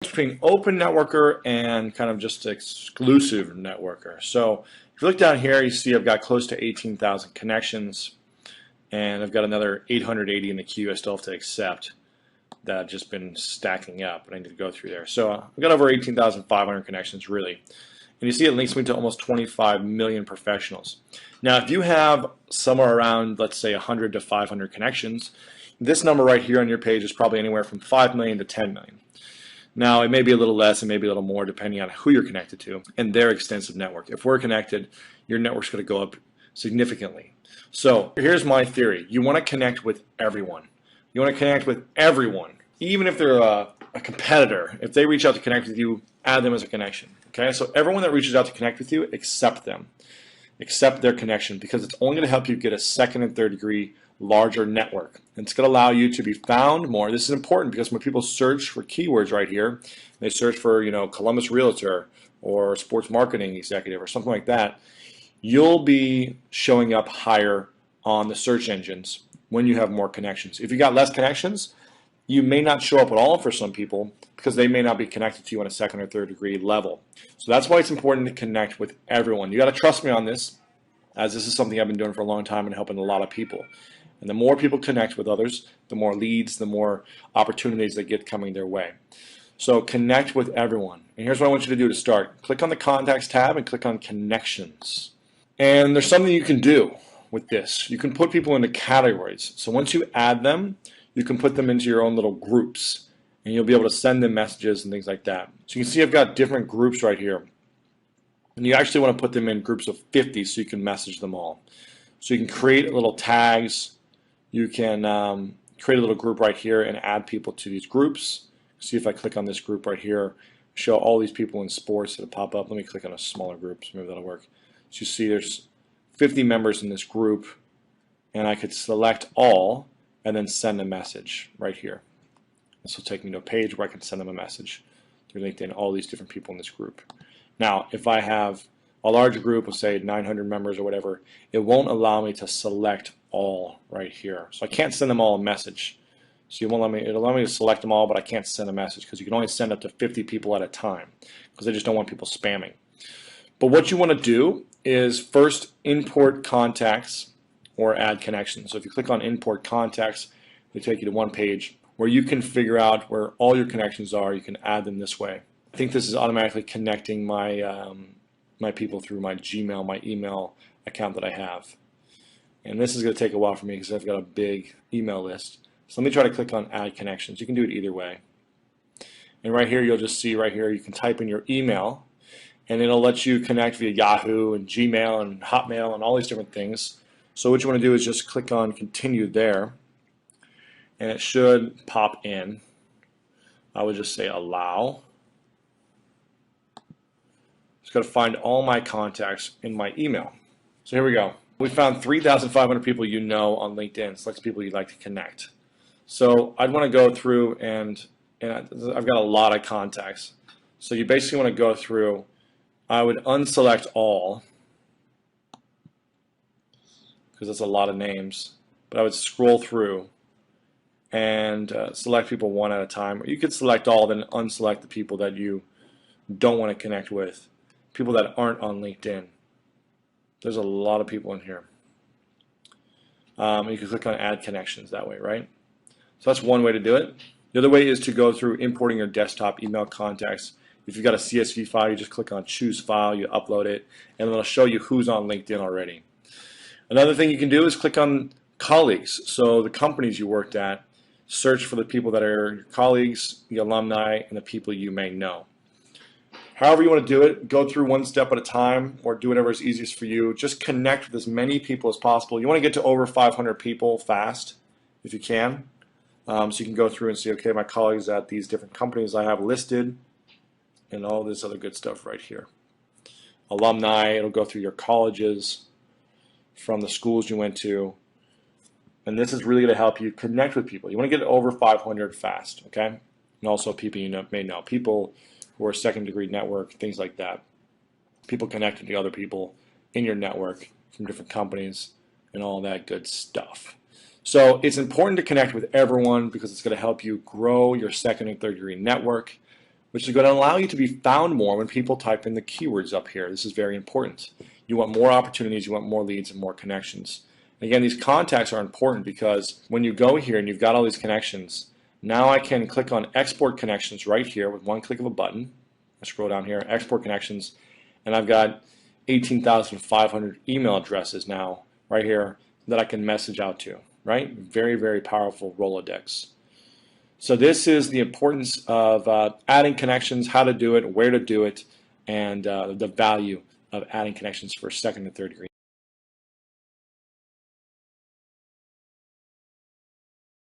between open networker and kind of just exclusive networker. So if you look down here, you see I've got close to 18,000 connections, and I've got another 880 in the queue I still have to accept that have just been stacking up, and I need to go through there. So I've got over 18,500 connections, really. And you see it links me to almost 25 million professionals. Now, if you have somewhere around, let's say, 100 to 500 connections, this number right here on your page is probably anywhere from 5 million to 10 million. Now, it may be a little less, it may be a little more, depending on who you're connected to and their extensive network. If we're connected, your network's going to go up significantly. So here's my theory. You want to connect with everyone. You want to connect with everyone, even if they're a competitor. If they reach out to connect with you, add them as a connection. Okay, so everyone that reaches out to connect with you, accept them. Accept their connection, because it's only going to help you get a second and third degree larger network. And it's going to allow you to be found more. This is important because when people search for keywords right here, they search for, Columbus Realtor or sports marketing executive or something like that, you'll be showing up higher on the search engines when you have more connections. If you got less connections, you may not show up at all for some people because they may not be connected to you on a second or third degree level. So that's why it's important to connect with everyone. You got to trust me on this, as this is something I've been doing for a long time and helping a lot of people. And the more people connect with others, the more leads, the more opportunities they get coming their way. So connect with everyone. And here's what I want you to do to start. Click on the Contacts tab and click on Connections. And there's something you can do with this. You can put people into categories. So once you add them, you can put them into your own little groups. And you'll be able to send them messages and things like that. So you can see I've got different groups right here. And you actually want to put them in groups of 50 so you can message them all. So you can create little tags. You can create a little group right here and add people to these groups. See if I click on this group right here, show all these people in sports that pop up. Let me click on a smaller group, so maybe that'll work. So you see there's 50 members in this group, and I could select all and then send a message right here. This will take me to a page where I can send them a message through LinkedIn, all these different people in this group. Now, if I have a larger group of, say, 900 members or whatever, it won't allow me to select all right here. So I can't send them all a message. So you won't let me, it'll allow me to select them all, but I can't send a message because you can only send up to 50 people at a time because I just don't want people spamming. But what you want to do is first import contacts or add connections. So if you click on import contacts, it'll take you to one page where you can figure out where all your connections are. You can add them this way. I think this is automatically connecting my my people through my Gmail, my email account that I have. And this is going to take a while for me because I've got a big email list. So let me try to click on add connections. You can do it either way. And right here, you'll just see right here, you can type in your email and it'll let you connect via Yahoo and Gmail and Hotmail and all these different things. So what you want to do is just click on continue there and it should pop in. I would just say allow. Just got to find all my contacts in my email. So here we go. We found 3,500 people you know on LinkedIn. Select people you'd like to connect. So I'd want to go through and I've got a lot of contacts. So you basically want to go through, I would unselect all because that's a lot of names, but I would scroll through and select people one at a time. Or you could select all, then unselect the people that you don't want to connect with, people that aren't on LinkedIn. There's a lot of people in here. You can click on add connections that way, right? So that's one way to do it. The other way is to go through importing your desktop email contacts. If you've got a CSV file, you just click on choose file, you upload it, and it'll show you who's on LinkedIn already. Another thing you can do is click on colleagues. So the companies you worked at, search for the people that are your colleagues, the alumni, and the people you may know. However you want to do it, go through one step at a time or do whatever is easiest for you. Just connect with as many people as possible. You want to get to over 500 people fast if you can. So you can go through and see, okay, my colleagues at these different companies I have listed and all this other good stuff right here. Alumni, it'll go through your colleges from the schools you went to. And this is really going to help you connect with people. You want to get over 500 fast, okay? And also people you may know. People who are second degree network, things like that. People connected to other people in your network from different companies and all that good stuff. So it's important to connect with everyone because it's going to help you grow your second and third degree network, which is going to allow you to be found more when people type in the keywords up here. This is very important. You want more opportunities, you want more leads and more connections. Again, these contacts are important because when you go here and you've got all these connections, now I can click on export connections right here with one click of a button. I scroll down here, export connections, and I've got 18,500 email addresses now right here that I can message out to, right? Very, very powerful Rolodex. So this is the importance of adding connections, how to do it, where to do it, and the value of adding connections for second and third degree.